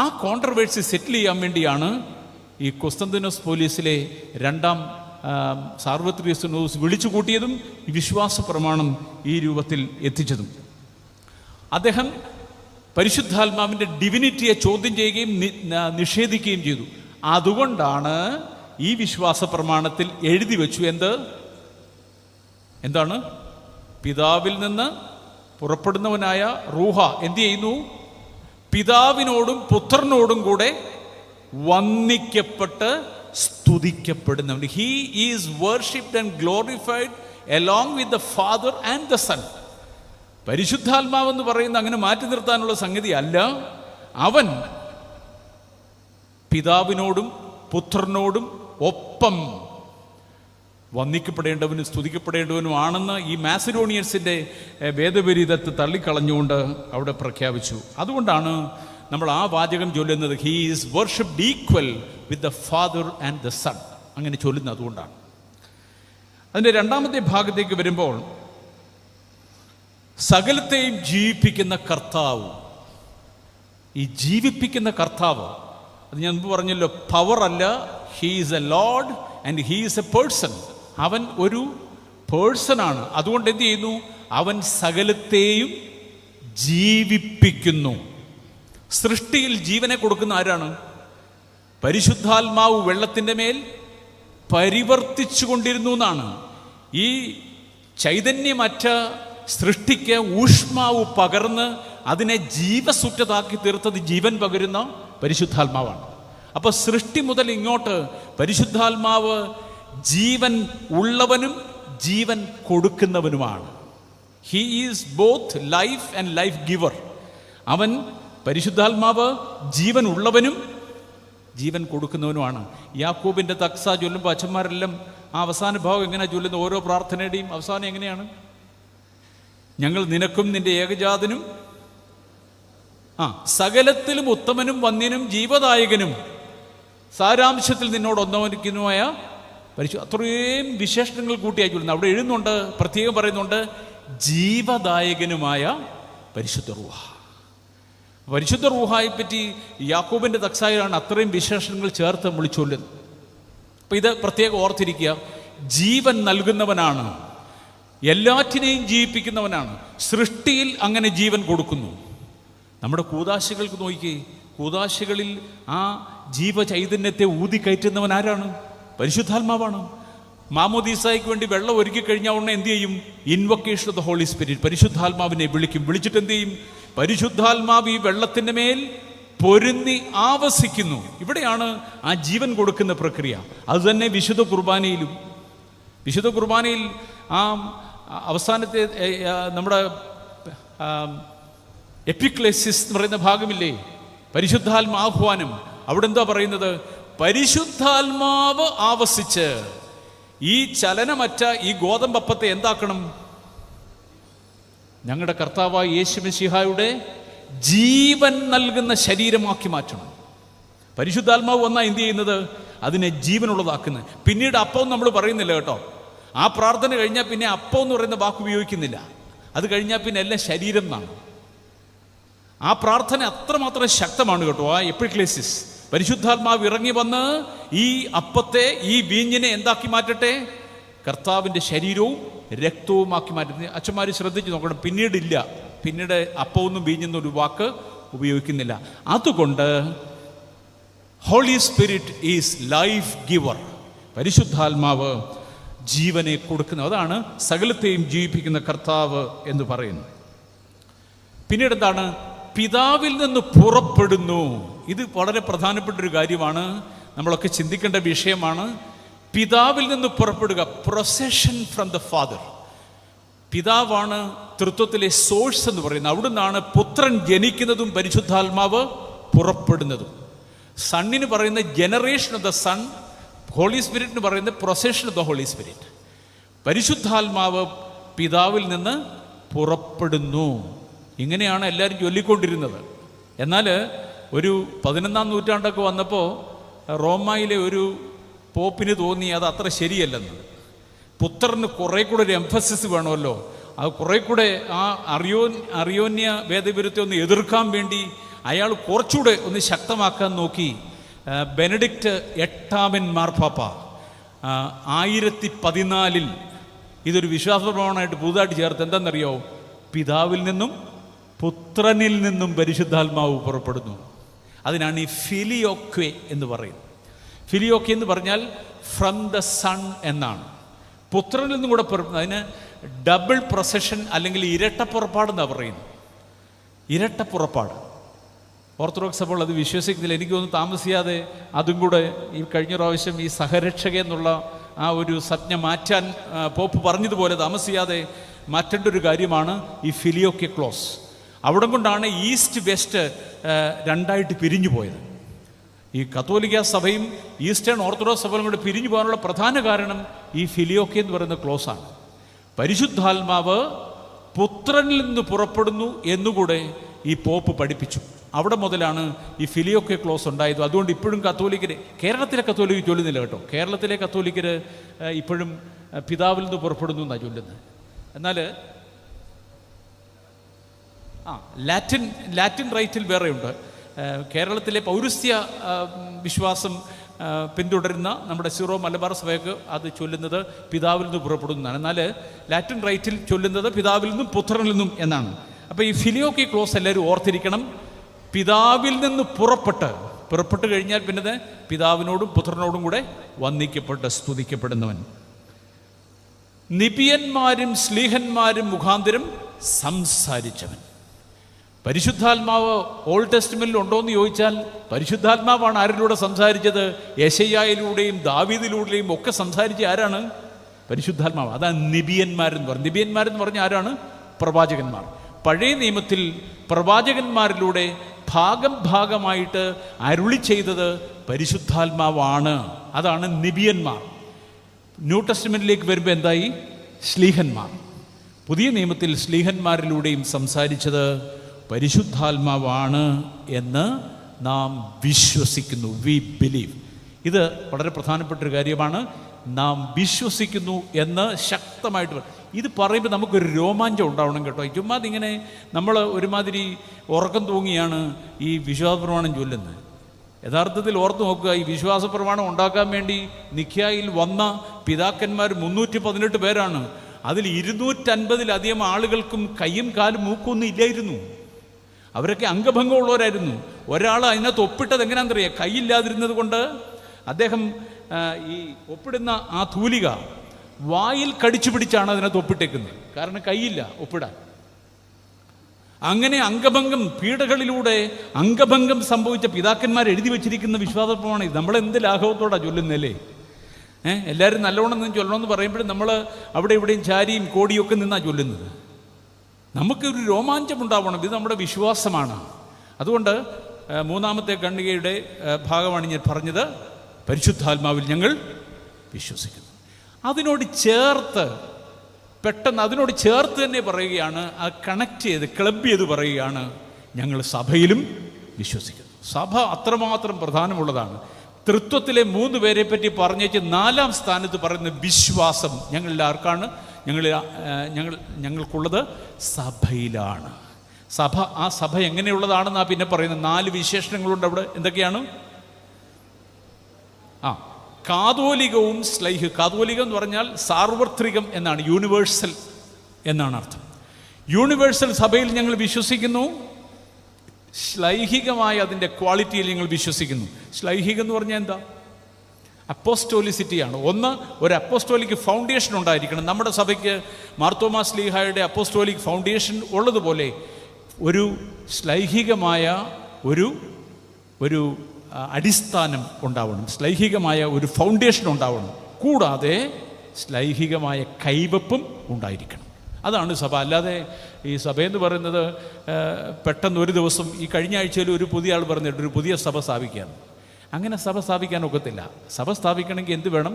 ആ കോൺട്രവേഴ്സി സെറ്റിൽ ചെയ്യാൻ വേണ്ടിയാണ് ഈ കുസ്തന്തീനോസ് പോലീസിലെ 2ാം സാർവത്രിക സുന്നോദോസ് വിളിച്ചു കൂട്ടിയതും ഈ വിശ്വാസ പ്രമാണം ഈ രൂപത്തിൽ എത്തിച്ചതും. അദ്ദേഹം പരിശുദ്ധാത്മാവിൻ്റെ ഡിവിനിറ്റിയെ ചോദ്യം ചെയ്യുകയും നിഷേധിക്കുകയും ചെയ്തു. അതുകൊണ്ടാണ് ഈ വിശ്വാസ പ്രമാണത്തിൽ എഴുതി വെച്ചു, എന്താണ്? പിതാവിൽ നിന്ന് പുറപ്പെടുന്നവനായ റൂഹ എന്ത് ചെയ്യുന്നു? പിതാവിനോടും പുത്രനോടും കൂടെ വന്ദിക്കപ്പെട്ട് സ്തുതിക്കപ്പെടുന്നവൻ. He is worshipped and glorified along with the father and the son. പരിശുദ്ധാത്മാവെന്ന് പറയുന്ന അങ്ങനെ മാറ്റി നിർത്താനുള്ള സംഗതി അല്ല. അവൻ പിതാവിനോടും പുത്രനോടും ഒപ്പം വന്ദിക്കപ്പെടേണ്ടവനും സ്തുതിക്കപ്പെടേണ്ടവനും ആണെന്ന് ഈ മാസിഡോണിയൻസിൻ്റെ വേദവിരീതത്തെ തള്ളിക്കളഞ്ഞുകൊണ്ട് അവിടെ പ്രഖ്യാപിച്ചു. അതുകൊണ്ടാണ് നമ്മൾ ആ വാചകം ചൊല്ലുന്നത്, he is worshipped equal with the father and the son. അങ്ങനെ ചൊല്ലുന്നത് അതുകൊണ്ടാണ്. അതിൻ്റെ 2ാമത്തെ ഭാഗത്തേക്ക് വരുമ്പോൾ, സകലത്തെയും ജീവിപ്പിക്കുന്ന കർത്താവ്. ഈ ജീവിപ്പിക്കുന്ന കർത്താവ്, അത് ഞാൻ മുമ്പ് പറഞ്ഞല്ലോ, പവർ അല്ല. He is A Lord and he is a person. അവൻ ഒരു പേഴ്സണാണ്. അതുകൊണ്ട് എന്ത് ചെയ്യുന്നു? അവൻ സകലത്തെയും ജീവിപ്പിക്കുന്നു. സൃഷ്ടിയിൽ ജീവനെ കൊടുക്കുന്ന ആരാണ്? പരിശുദ്ധാത്മാവ് വെള്ളത്തിൻ്റെ മേൽ പരിവർത്തിച്ചു കൊണ്ടിരുന്നു എന്നാണ്. ഈ ചൈതന്യമറ്റ സൃഷ്ടിക്ക് ഊഷ്മാവ് പകർന്ന് അതിനെ ജീവസുറ്റതാക്കി തീർത്തത് ജീവൻ പകരുന്ന പരിശുദ്ധാത്മാവാണ്. അപ്പോൾ സൃഷ്ടി മുതൽ ഇങ്ങോട്ട് പരിശുദ്ധാത്മാവ് ജീവൻ ഉള്ളവനും ജീവൻ കൊടുക്കുന്നവനുമാണ്. He is both life and life giver. അവൻ പരിശുദ്ധാത്മാവ് ജീവൻ ഉള്ളവനും ജീവൻ കൊടുക്കുന്നവനുമാണ്. യാക്കോബിൻ്റെ തക്സ ചൊല്ലുമ്പോൾ അച്ഛന്മാരെല്ലാം ആ അവസാന ഭാഗം എങ്ങനെയാണ് ചൊല്ലുന്നത്? ഓരോ പ്രാർത്ഥനയുടെയും അവസാനം എങ്ങനെയാണ്? ഞങ്ങൾ നിനക്കും നിന്റെ ഏകജാതനും സകലത്തിലും ഉത്തമനും വന്യനും ജീവദായകനും സാരാംശത്തിൽ നിന്നോട് ഒന്നവനിക്കുന്നുമായ അത്രയും വിശേഷണങ്ങൾ കൂട്ടിയായി ചൊല്ലുന്നത്. അവിടെ എഴുതുന്നുണ്ട്, പ്രത്യേകം പറയുന്നുണ്ട്, ജീവദായകനുമായ പരിശുദ്ധ റൂഹ. പരിശുദ്ധ റൂഹായെ പറ്റി യാക്കോബിൻ്റെ തക്സായിലാണ് അത്രയും വിശേഷണങ്ങൾ ചേർത്ത് നമ്മൾ ചൊല്ലുന്നത്. അപ്പം ഇത് പ്രത്യേകം ഓർത്തിരിക്കുക. ജീവൻ നൽകുന്നവനാണ്, എല്ലാറ്റിനെയും ജീവിപ്പിക്കുന്നവനാണ്. സൃഷ്ടിയിൽ അങ്ങനെ ജീവൻ കൊടുക്കുന്നു. നമ്മുടെ കൂദാശകൾക്ക് നോക്കി, കൂദാശകളിൽ ആ ജീവചൈതന്യത്തെ ഊതിക്കയറ്റുന്നവൻ ആരാണ്? പരിശുദ്ധാത്മാവാണ്. മാമോദീസായ്ക്ക് വേണ്ടി വെള്ളം ഒരുക്കി കഴിഞ്ഞാൽ ഉടനെ എന്ത് ചെയ്യും? Invocation of the holy spirit, പരിശുദ്ധാത്മാവിനെ വിളിക്കും. വിളിച്ചിട്ട് എന്ത് ചെയ്യും? പരിശുദ്ധാത്മാവ് ഈ വെള്ളത്തിൻ്റെ മേൽ പൊരുന്നി ആവസിക്കുന്നു. ഇവിടെയാണ് ആ ജീവൻ കൊടുക്കുന്ന പ്രക്രിയ. അതുതന്നെ വിശുദ്ധ കുർബാനയിലും. വിശുദ്ധ കുർബാനയിൽ ആ അവസാനത്തെ നമ്മുടെ എപ്പിക്ലേസിസ് എന്ന് പറയുന്ന ഭാഗമില്ലേ, പരിശുദ്ധാത്മാഹ്വാനം. അവിടെ എന്താ പറയുന്നത്? പരിശുദ്ധാത്മാവ് ആവസിച്ച് ഈ ചലനമറ്റ ഈ ഗോതമ്പപ്പത്തെ എന്താക്കണം? ഞങ്ങളുടെ കർത്താവായ യേശു മിശിഹായുടെ ജീവൻ നൽകുന്ന ശരീരമാക്കി മാറ്റണം. പരിശുദ്ധാത്മാവ് വന്നാൽ എന്ത് ചെയ്യുന്നത്? അതിനെ ജീവനുള്ളതാക്കുന്നത്. പിന്നീട് അപ്പം നമ്മൾ പറയുന്നില്ല കേട്ടോ. ആ പ്രാർത്ഥന കഴിഞ്ഞാൽ പിന്നെ അപ്പം എന്ന് പറയുന്ന വാക്ക് ഉപയോഗിക്കുന്നില്ല. അത് കഴിഞ്ഞാൽ പിന്നെ എല്ലാം ശരീരം എന്നാണ്. ആ പ്രാർത്ഥന അത്രമാത്രം ശക്തമാണ് കേട്ടോ. ആ എപ്പിക്ലേസിസ്, പരിശുദ്ധാത്മാവ് ഇറങ്ങി വന്ന് ഈ അപ്പത്തെ, ഈ വീഞ്ഞിനെ എന്താക്കി മാറ്റട്ടെ? കർത്താവിൻ്റെ ശരീരവും രക്തവുമാക്കി മാറ്റുന്നത്. അച്ഛന്മാർ ശ്രദ്ധിച്ച് നോക്കണം. പിന്നീടില്ല, പിന്നീട് അപ്പമൊന്നും വീഞ്ഞെന്നൊരു വാക്ക് ഉപയോഗിക്കുന്നില്ല. അതുകൊണ്ട് holy spirit is life giver. പരിശുദ്ധാത്മാവ് ജീവനെ കൊടുക്കുന്നു. അതാണ് സകലത്തെയും ജീവിപ്പിക്കുന്ന കർത്താവ് എന്ന് പറയുന്നത്. പിന്നീട് എന്താണ്? പിതാവിൽ നിന്ന് പുറപ്പെടുന്നു. ഇത് വളരെ പ്രധാനപ്പെട്ടൊരു കാര്യമാണ്, നമ്മളൊക്കെ ചിന്തിക്കേണ്ട വിഷയമാണ്. പിതാവിൽ നിന്ന് പുറപ്പെടുക, പ്രൊസഷൻ ഫ്രം ദ ഫാദർ. പിതാവാണ് തൃത്വത്തിലെ സോഴ്സ് എന്ന് പറയുന്നത്. അവിടുന്നാണ് പുത്രൻ ജനിക്കുന്നതും പരിശുദ്ധാത്മാവ് പുറപ്പെടുന്നതും. സണ്ണിന് പറയുന്ന generation of the son, holy സ്പിരിറ്റിന് പറയുന്ന procession of the holy spirit. പരിശുദ്ധാത്മാവ് പിതാവിൽ നിന്ന് പുറപ്പെടുന്നു. ഇങ്ങനെയാണ് എല്ലാവരും ചൊല്ലിക്കൊണ്ടിരുന്നത്. എന്നാൽ ഒരു 11-ാം നൂറ്റാണ്ടൊക്കെ വന്നപ്പോൾ റോമായിലെ ഒരു പോപ്പിന് തോന്നി അത് അത്ര ശരിയല്ലെന്ന്. പുത്രന് കുറേ കൂടെ ഒരു എംഫസിസ് വേണമല്ലോ. അത് കുറേ കൂടെ ആ അറിയോന്യ വേദവിരുദ്ധത്തെ ഒന്ന് എതിർക്കാൻ വേണ്ടി അയാൾ കുറച്ചുകൂടെ ഒന്ന് ശക്തമാക്കാൻ നോക്കി. ബെനഡിക്റ്റ് 8ാമൻ മാർപ്പാപ്പ 1014 ഇതൊരു വിശ്വാസപ്രമാണമായിട്ട് പുതുതായിട്ട് ചേർത്ത്. എന്താണെന്നറിയോ? പിതാവിൽ നിന്നും പുത്രനിൽ നിന്നും പരിശുദ്ധാത്മാവ് പുറപ്പെടുന്നു. അതിനാണ് ഈ ഫിലിയോക്വെ എന്ന് പറയുന്നത്. ഫിലിയോക്വെ എന്ന് പറഞ്ഞാൽ ഫ്രം ദ സൺ എന്നാണ്. പുത്രനിൽ നിന്നും കൂടെ പുറപ്പെടുന്നത്. അതിന് ഡബിൾ പ്രൊസഷൻ അല്ലെങ്കിൽ ഇരട്ടപ്പുറപ്പാടെന്നാണ് പറയുന്നത്. ഇരട്ടപ്പുറപ്പാട്. ഓർത്തഡോക്സ് അപ്പോൾ അത് വിശ്വസിക്കുന്നില്ല. എനിക്കൊന്നും താമസിയാതെ അതും കൂടെ ഈ കഴിഞ്ഞ പ്രാവശ്യം ഈ സഹരക്ഷക എന്നുള്ള ആ ഒരു സംജ്ഞ മാറ്റാൻ പോപ്പ് പറഞ്ഞതുപോലെ താമസിയാതെ മാറ്റേണ്ട ഒരു കാര്യമാണ് ഈ ഫിലിയോക്വെ ക്ലോസ്. അവിടെ കൊണ്ടാണ് ഈസ്റ്റ് വെസ്റ്റ് രണ്ടായിട്ട് പിരിഞ്ഞു പോയത്. ഈ കത്തോലിക്ക സഭയും ഈസ്റ്റേൺ ഓർത്തഡോക്സ് സഭകളും കൂടെ പിരിഞ്ഞു പോകാനുള്ള പ്രധാന കാരണം ഈ ഫിലിയോക്വെ എന്ന് പറയുന്ന ക്ലോസാണ്. പരിശുദ്ധാത്മാവ് പുത്രനിൽ നിന്ന് പുറപ്പെടുന്നു എന്നുകൂടെ ഈ പോപ്പ് പഠിപ്പിച്ചു. അവിടെ മുതലാണ് ഈ ഫിലിയോക്വെ ക്ലോസ് ഉണ്ടായത്. അതുകൊണ്ട് ഇപ്പോഴും കത്തോലിക്കർ, കേരളത്തിലെ കത്തോലിക്കർ ചൊല്ലുന്നില്ല കേട്ടോ. കേരളത്തിലെ കത്തോലിക്കർ ഇപ്പോഴും പിതാവിൽ നിന്ന് പുറപ്പെടുന്നു എന്നാണ് ചൊല്ലുന്നത്. എന്നാൽ ലാറ്റിൻ റൈറ്റിൽ വേറെയുണ്ട്. കേരളത്തിലെ പൗരസ്ത്യ വിശ്വാസം പിന്തുടരുന്ന നമ്മുടെ സീറോ മലബാർ സഭയ്ക്ക് അത് ചൊല്ലുന്നത് പിതാവിൽ നിന്ന് പുറപ്പെടുന്നതാണ്. എന്നാൽ ലാറ്റിൻ റൈറ്റിൽ ചൊല്ലുന്നത് പിതാവിൽ നിന്നും പുത്രനിൽ നിന്നും എന്നാണ്. അപ്പോൾ ഈ ഫിലിയോക്വെ ക്ലോസ് എല്ലാവരും ഓർത്തിരിക്കണം. പിതാവിൽ നിന്ന് പുറപ്പെട്ട് കഴിഞ്ഞാൽ പിന്നെ പിതാവിനോടും പുത്രനോടും കൂടെ വന്ദിക്കപ്പെട്ട് സ്തുതിക്കപ്പെടുന്നവൻ. നിബിയന്മാരും ശ്ലീഹന്മാരും മുഖാന്തരം സംസാരിച്ചവൻ. പരിശുദ്ധാത്മാവ് ഓൾഡ് ടെസ്റ്റ്മെന്റിൽ ഉണ്ടോ എന്ന് ചോദിച്ചാൽ പരിശുദ്ധാത്മാവാണ് ആരിലൂടെ സംസാരിച്ചത്? യെശയ്യായിലൂടെയും ദാവീദിലൂടെയും ഒക്കെ സംസാരിച്ച ആരാണ്? പരിശുദ്ധാത്മാവ്. അതാണ് നിബിയന്മാരെന്ന് പറഞ്ഞു. നിബിയന്മാരെന്ന് പറഞ്ഞ ആരാണ്? പ്രവാചകന്മാർ. പഴയ നിയമത്തിൽ പ്രവാചകന്മാരിലൂടെ ഭാഗമായിട്ട് അരുളി ചെയ്തത് പരിശുദ്ധാത്മാവാണ്. അതാണ് നിബിയന്മാർ. ന്യൂ ടെസ്റ്റ്മെന്റിലേക്ക് വരുമ്പോൾ എന്തായി? ശ്ലീഹന്മാർ. പുതിയ നിയമത്തിൽ ശ്ലീഹന്മാരിലൂടെയും സംസാരിച്ചത് പരിശുദ്ധാത്മാവാണ് എന്ന് നാം വിശ്വസിക്കുന്നു. We believe. ഇത് വളരെ പ്രധാനപ്പെട്ട ഒരു കാര്യമാണ്. നാം വിശ്വസിക്കുന്നു എന്ന് ശക്തമായിട്ട് ഇത് പറയുമ്പോൾ നമുക്കൊരു രോമാഞ്ചം ഉണ്ടാവണം കേട്ടോ. ചുമ്മാ ഇങ്ങനെ നമ്മൾ ഒരുമാതിരി ഉറക്കം തൂങ്ങിയാണ് ഈ വിശ്വാസ പ്രമാണം ചൊല്ലുന്നത്. യഥാർത്ഥത്തിൽ ഓർത്ത് നോക്കുക, ഈ വിശ്വാസ പ്രമാണം ഉണ്ടാക്കാൻ വേണ്ടി നിഖ്യായിൽ വന്ന പിതാക്കന്മാർ 318 പേരാണ്. അതിൽ 250-ലധികം ആളുകൾക്കും കയ്യും കാലും മൂക്കൊന്നും ഇല്ലായിരുന്നു. അവരൊക്കെ അംഗഭംഗമുള്ളവരായിരുന്നു. ഒരാൾ അതിനകത്ത് ഒപ്പിട്ടത് എങ്ങനെയാണെന്നറിയാം? കൈയില്ലാതിരുന്നത് കൊണ്ട് അദ്ദേഹം ഈ ഒപ്പിടുന്ന ആ തൂലിക വായിൽ കടിച്ചു പിടിച്ചാണ് അതിനകത്ത് ഒപ്പിട്ടേക്കുന്നത്. കാരണം കൈയില്ല ഒപ്പിടാൻ. അങ്ങനെ അംഗഭംഗം, പീഡകളിലൂടെ അംഗഭംഗം സംഭവിച്ച പിതാക്കന്മാർ എഴുതി വെച്ചിരിക്കുന്ന വിശ്വാസപ്രമാണം ഇത്. നമ്മളെന്ത് ലാഘവത്തോടാണ് ചൊല്ലുന്നല്ലേ? എല്ലാവരും നല്ലോണം നിന്ന് ചൊല്ലണമെന്ന് പറയുമ്പോഴും നമ്മൾ അവിടെ ഇവിടെയും ചാരിയും കോടിയും ഒക്കെ നിന്നാണ് ചൊല്ലുന്നത്. നമുക്കൊരു രോമാഞ്ചം ഉണ്ടാവണം. ഇത് നമ്മുടെ വിശ്വാസമാണ്. അതുകൊണ്ട് മൂന്നാമത്തെ ഖണ്ഡികയുടെ ഭാഗമാണ് ഞാൻ പറഞ്ഞത്. പരിശുദ്ധാത്മാവിൽ ഞങ്ങൾ വിശ്വസിക്കുന്നു. അതിനോട് ചേർത്ത് തന്നെ പറയുകയാണ്, ആ കണക്ട് ചെയ്ത് ക്ലബ് ചെയ്ത് പറയുകയാണ്, ഞങ്ങൾ സഭയിലും വിശ്വസിക്കുന്നു. സഭ അത്രമാത്രം പ്രധാനമുള്ളതാണ്. തൃത്വത്തിലെ 3 പേരെ പറ്റി പറഞ്ഞേച്ച് 4ാം സ്ഥാനത്ത് പറയുന്ന വിശ്വാസം ഞങ്ങളിൽ ആർക്കാണ്? ഞങ്ങൾക്കുള്ളത് സഭയിലാണ്. ആ സഭ എങ്ങനെയുള്ളതാണെന്നാ പിന്നെ പറയുന്നത്. 4 വിശേഷണങ്ങളുണ്ട് അവിടെ. എന്തൊക്കെയാണ്? കാതോലികവും കാതോലികം എന്ന് പറഞ്ഞാൽ സാർവത്രികം എന്നാണ്, യൂണിവേഴ്സൽ എന്നാണ് അർത്ഥം. യൂണിവേഴ്സൽ സഭയിൽ ഞങ്ങൾ വിശ്വസിക്കുന്നു. ശ്ലൈഹികമായ അതിൻ്റെ ക്വാളിറ്റിയിൽ ഞങ്ങൾ വിശ്വസിക്കുന്നു. ശ്ലൈഹികം എന്ന് പറഞ്ഞാൽ എന്താ? അപ്പോസ്റ്റോലിസിറ്റിയാണ്. ഒരു അപ്പോസ്റ്റോലിക് ഫൗണ്ടേഷൻ ഉണ്ടായിരിക്കണം. നമ്മുടെ സഭയ്ക്ക് മാർത്തോമാ ശ്ലീഹായുടെ അപ്പോസ്റ്റോലിക് ഫൗണ്ടേഷൻ ഉള്ളതുപോലെ ഒരു ശ്ലൈഹികമായ ഒരു അടിസ്ഥാനം ഉണ്ടാവണം. ശ്ലൈഹികമായ ഒരു ഫൗണ്ടേഷൻ ഉണ്ടാവണം. കൂടാതെ ശ്ലൈഹികമായ കൈവപ്പും ഉണ്ടായിരിക്കണം. അതാണ് സഭ. അല്ലാതെ ഈ സഭയെന്ന് പറയുന്നത് പെട്ടെന്ന് ഒരു ദിവസം, ഈ കഴിഞ്ഞ ആഴ്ചയിൽ ഒരു പുതിയ ആൾ പറഞ്ഞിട്ട് ഒരു പുതിയ സഭ സ്ഥാപിക്കാൻ, അങ്ങനെ സഭ സ്ഥാപിക്കാൻ ഒക്കത്തില്ല. സഭ സ്ഥാപിക്കണമെങ്കിൽ എന്ത് വേണം?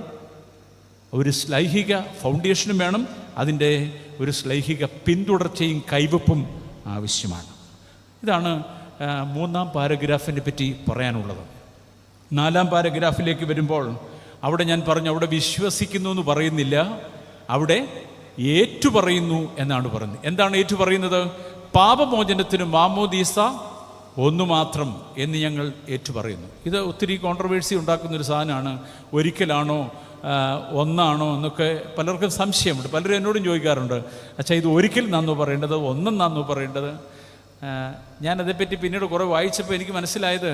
ഒരു ശ്ലൈഹിക ഫൗണ്ടേഷനും വേണം. അതിൻ്റെ ഒരു ശ്ലൈഹിക പിന്തുടർച്ചയും കൈവപ്പും ആവശ്യമാണ്. ഇതാണ് 3ാം പാരഗ്രാഫിനെ പറ്റി പറയാനുള്ളത്. 4ാം പാരഗ്രാഫിലേക്ക് വരുമ്പോൾ അവിടെ ഞാൻ പറഞ്ഞു, അവിടെ വിശ്വസിക്കുന്നു എന്ന് പറയുന്നില്ല, അവിടെ ഏറ്റുപറയുന്നു എന്നാണ് പറയുന്നത്. എന്താണ് ഏറ്റുപറയുന്നത്? പാപമോചനത്തിന് മാമോദീസ ഒന്നു മാത്രം എന്ന് ഞങ്ങൾ ഏറ്റുപറയുന്നു. ഇത് ഒത്തിരി കോൺട്രവേഴ്സി ഉണ്ടാക്കുന്നൊരു സാധനമാണ്. ഒരിക്കലാണോ ഒന്നാണോ എന്നൊക്കെ പലർക്കും സംശയമുണ്ട്. പലരും എന്നോടും ചോദിക്കാറുണ്ട്, അച്ഛാ ഇത് ഒരിക്കൽ നാന്നോ പറയേണ്ടത്, ഒന്നെന്നാന്നോ പറയേണ്ടത്? ഞാനതേപ്പറ്റി പിന്നീട് കുറേ വായിച്ചപ്പോൾ എനിക്ക് മനസ്സിലായത്,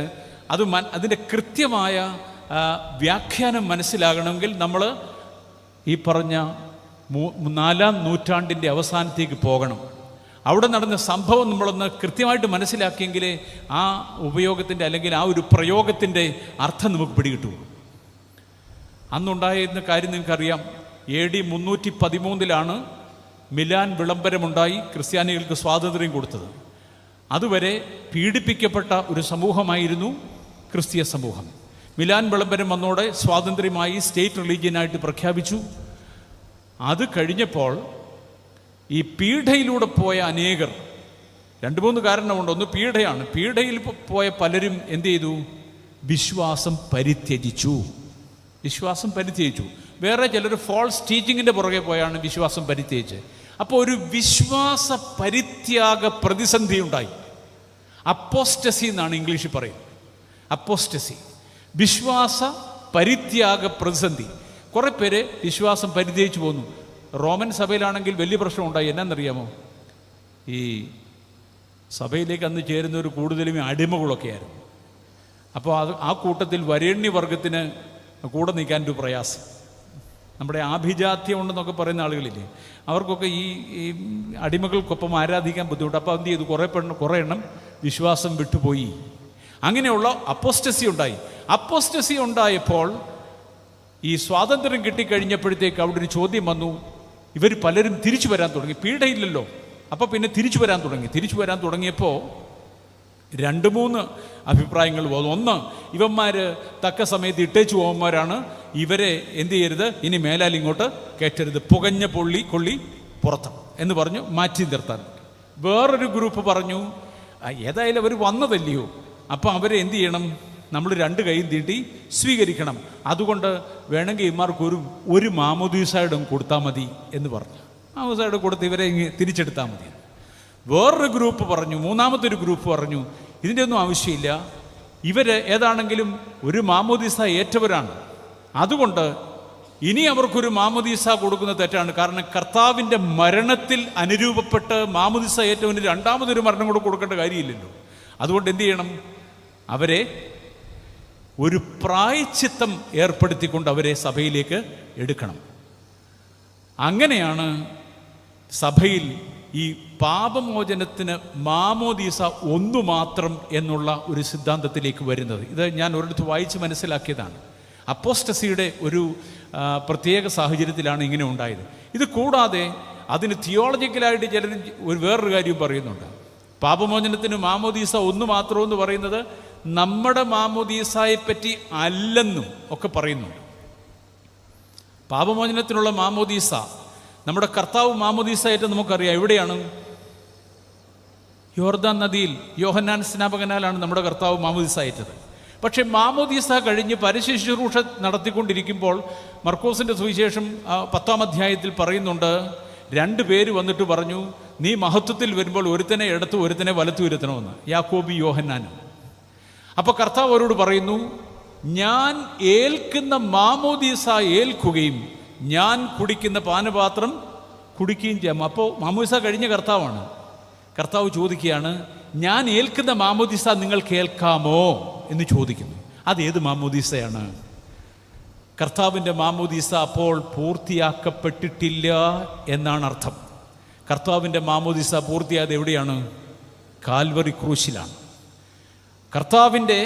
അതിൻ്റെ കൃത്യമായ വ്യാഖ്യാനം മനസ്സിലാകണമെങ്കിൽ നമ്മൾ ഈ പറഞ്ഞ 4ാം നൂറ്റാണ്ടിൻ്റെ അവസാനത്തേക്ക് പോകണം. അവിടെ നടന്ന സംഭവം നമ്മളൊന്ന് കൃത്യമായിട്ട് മനസ്സിലാക്കിയെങ്കിലേ ആ ഉപയോഗത്തിൻ്റെ അല്ലെങ്കിൽ ആ ഒരു പ്രയോഗത്തിൻ്റെ അർത്ഥം നമുക്ക് പിടികിട്ടുള്ളൂ. അന്നുണ്ടായിരുന്ന കാര്യം നിങ്ങൾക്കറിയാം. AD 313 മിലാൻ വിളംബരമുണ്ടായി ക്രിസ്ത്യാനികൾക്ക് സ്വാതന്ത്ര്യം കൊടുത്തത്. അതുവരെ പീഡിപ്പിക്കപ്പെട്ട ഒരു സമൂഹമായിരുന്നു ക്രിസ്തീയ സമൂഹം. മിലാൻ വിളംബരം വന്നോടെ സ്വാതന്ത്ര്യമായി, സ്റ്റേറ്റ് റിലീജിയനായിട്ട് പ്രഖ്യാപിച്ചു. അത് കഴിഞ്ഞപ്പോൾ ഈ പീഡയിലൂടെ പോയ അനേകർ, 2-3 കാരണമുണ്ട്. ഒന്ന് പീഡയാണ്. പീഡയിൽ പോയ പലരും എന്ത് ചെയ്തു? വിശ്വാസം പരിത്യജിച്ചു. വേറെ ചിലർ ഫോൾസ് ടീച്ചിങ്ങിൻ്റെ പുറകെ പോയാണ് വിശ്വാസം പരിത്യജിച്ചത്. അപ്പോൾ ഒരു വിശ്വാസ പരിത്യാഗ പ്രതിസന്ധി ഉണ്ടായി. അപ്പോസ്റ്റസി എന്നാണ് ഇംഗ്ലീഷിൽ പറയുന്നത്. അപ്പോസ്റ്റസി, വിശ്വാസ പരിത്യാഗ പ്രതിസന്ധി. കുറേ പേര് വിശ്വാസം പരിത്യജിച്ചു പോന്നു. റോമൻ സഭയിലാണെങ്കിൽ വലിയ പ്രശ്നം ഉണ്ടായി. എന്നാണെന്നറിയാമോ? ഈ സഭയിലേക്ക് അന്ന് ചേരുന്നവർ കൂടുതലും അടിമകളൊക്കെ ആയിരുന്നു. അപ്പോൾ ആ കൂട്ടത്തിൽ വരേണ്യവർഗത്തിന് കൂടെ നിൽക്കാൻ ഒരു പ്രയാസം. നമ്മുടെ ആഭിജാത്യം ഉണ്ടെന്നൊക്കെ പറയുന്ന ആളുകളില്ലേ, അവർക്കൊക്കെ ഈ അടിമകൾക്കൊപ്പം ആരാധിക്കാൻ ബുദ്ധിമുട്ട്. അപ്പോൾ എന്ത് ചെയ്തു? കുറേ എണ്ണം വിശ്വാസം വിട്ടുപോയി. അങ്ങനെയുള്ള അപ്പോസ്റ്റസി ഉണ്ടായി. അപ്പോസ്റ്റസി ഉണ്ടായപ്പോൾ ഈ സ്വാതന്ത്ര്യം കിട്ടിക്കഴിഞ്ഞപ്പോഴത്തേക്ക് അവിടെ ഒരു ചോദ്യം വന്നു. ഇവർ പലരും തിരിച്ചു വരാൻ തുടങ്ങി. പീഡയില്ലല്ലോ, അപ്പോൾ പിന്നെ തിരിച്ചു വരാൻ തുടങ്ങിയപ്പോൾ 2-3 അഭിപ്രായങ്ങൾ വന്നു. ഒന്ന്, ഇവന്മാർ തക്ക സമയത്ത് ഇട്ടേച്ചു പോകുന്നവരാണ്, ഇവരെ എന്ത് ചെയ്യരുത്, ഇനി മേലാൽ ഇങ്ങോട്ട് കയറ്റരുത്, പുകഞ്ഞ കൊള്ളി പുറത്ത് എന്ന് പറഞ്ഞു മാറ്റി നിർത്താൻ. വേറൊരു ഗ്രൂപ്പ് പറഞ്ഞു, ഏതായാലും അവർ വന്നതല്ലയോ, അപ്പം അവരെ എന്ത് ചെയ്യണം, നമ്മൾ 2 കൈയും തീട്ടി സ്വീകരിക്കണം. അതുകൊണ്ട് വേണമെങ്കിൽ ഇവന്മാർക്ക് ഒരു മാമോദീസായിടും കൊടുത്താൽ മതി എന്ന് പറഞ്ഞു. മാമോദീസായിട് കൊടുത്ത് ഇവരെ തിരിച്ചെടുത്താൽ മതി. വേറൊരു ഗ്രൂപ്പ് പറഞ്ഞു, മൂന്നാമത്തെ ഒരു ഗ്രൂപ്പ് പറഞ്ഞു, ഇതിൻ്റെ ഒന്നും ആവശ്യമില്ല, ഇവർ ഏതാണെങ്കിലും ഒരു മാമോദീസ ഏറ്റവരാണ്, അതുകൊണ്ട് ഇനി അവർക്കൊരു മാമോദീസ കൊടുക്കുന്നത് തെറ്റാണ്. കാരണം കർത്താവിൻ്റെ മരണത്തിൽ അനുരൂപപ്പെട്ട് മാമോദീസ ഏറ്റവന് 2ാമതൊരു മരണം കൂടെ കൊടുക്കേണ്ട കാര്യമില്ലല്ലോ. അതുകൊണ്ട് എന്ത് ചെയ്യണം, അവരെ ഒരു പ്രായശ്ചിത്തം ഏർപ്പെടുത്തിക്കൊണ്ട് അവരെ സഭയിലേക്ക് എടുക്കണം. അങ്ങനെയാണ് സഭയിൽ ഈ പാപമോചനത്തിന് മാമോദീസ ഒന്നു മാത്രം എന്നുള്ള ഒരു സിദ്ധാന്തത്തിലേക്ക് വരുന്നത്. ഇത് ഞാൻ ഒരിടത്ത് വായിച്ച് മനസ്സിലാക്കിയതാണ്. അപ്പോസ്റ്റസിയുടെ ഒരു പ്രത്യേക സാഹചര്യത്തിലാണ് ഇങ്ങനെ ഉണ്ടായത്. ഇത് കൂടാതെ അതിന് തിയോളജിക്കലായിട്ട് ചിലർ വേറൊരു കാര്യം പറയുന്നുണ്ട്. പാപമോചനത്തിന് മാമോദീസ ഒന്ന് മാത്രമെന്ന് പറയുന്നത് നമ്മുടെ മാമോദീസായെപ്പറ്റി അല്ലെന്നും ഒക്കെ പറയുന്നുണ്ട്. പാപമോചനത്തിനുള്ള മാമോദീസ നമ്മുടെ കർത്താവ് മാമോദീസായിട്ട് നമുക്കറിയാം. എവിടെയാണ്? യോർദാൻ നദിയിൽ യോഹന്നാൻ സ്നാപകനാലാണ് നമ്മുടെ കർത്താവ് മാമോദീസായിട്ടത്. പക്ഷെ മാമോദീസ കഴിഞ്ഞ് പരശുശ്രൂഷ നടത്തിക്കൊണ്ടിരിക്കുമ്പോൾ മർക്കോസിൻ്റെ സുവിശേഷം 10-ാം അധ്യായത്തിൽ പറയുന്നുണ്ട്, 2 പേര് വന്നിട്ട് പറഞ്ഞു, നീ മഹത്വത്തിൽ വരുമ്പോൾ ഒരുത്തനെ ഇടത്ത് ഒരുത്തനെ വലത്തു വരുത്തണമെന്ന്, യാക്കോബി യോഹന്നാനും. അപ്പോൾ കർത്താവ് അവരോട് പറയുന്നു, ഞാൻ ഏൽക്കുന്ന മാമോദീസ ഏൽക്കുകയും ഞാൻ കുടിക്കുന്ന പാനപാത്രം കുടിക്കുകയും ചെയ്യാം. അപ്പോൾ മാമോദീസ കഴിഞ്ഞ കർത്താവാണ്. കർത്താവ് ചോദിക്കുകയാണ്, ഞാൻ ഏൽക്കുന്ന മാമോദീസ നിങ്ങൾ കേൾക്കാമോ എന്ന് ചോദിക്കുന്നു. അതേത് മാമോദീസയാണ്? കർത്താവിൻ്റെ മാമോദീസ അപ്പോൾ പൂർത്തിയാക്കപ്പെട്ടിട്ടില്ല എന്നാണ് അർത്ഥം. കർത്താവിൻ്റെ മാമോദീസ പൂർത്തിയായത് എവിടെയാണ്? കാൽവറി ക്രൂശിലാണ്. കർത്താവിൻ്റെ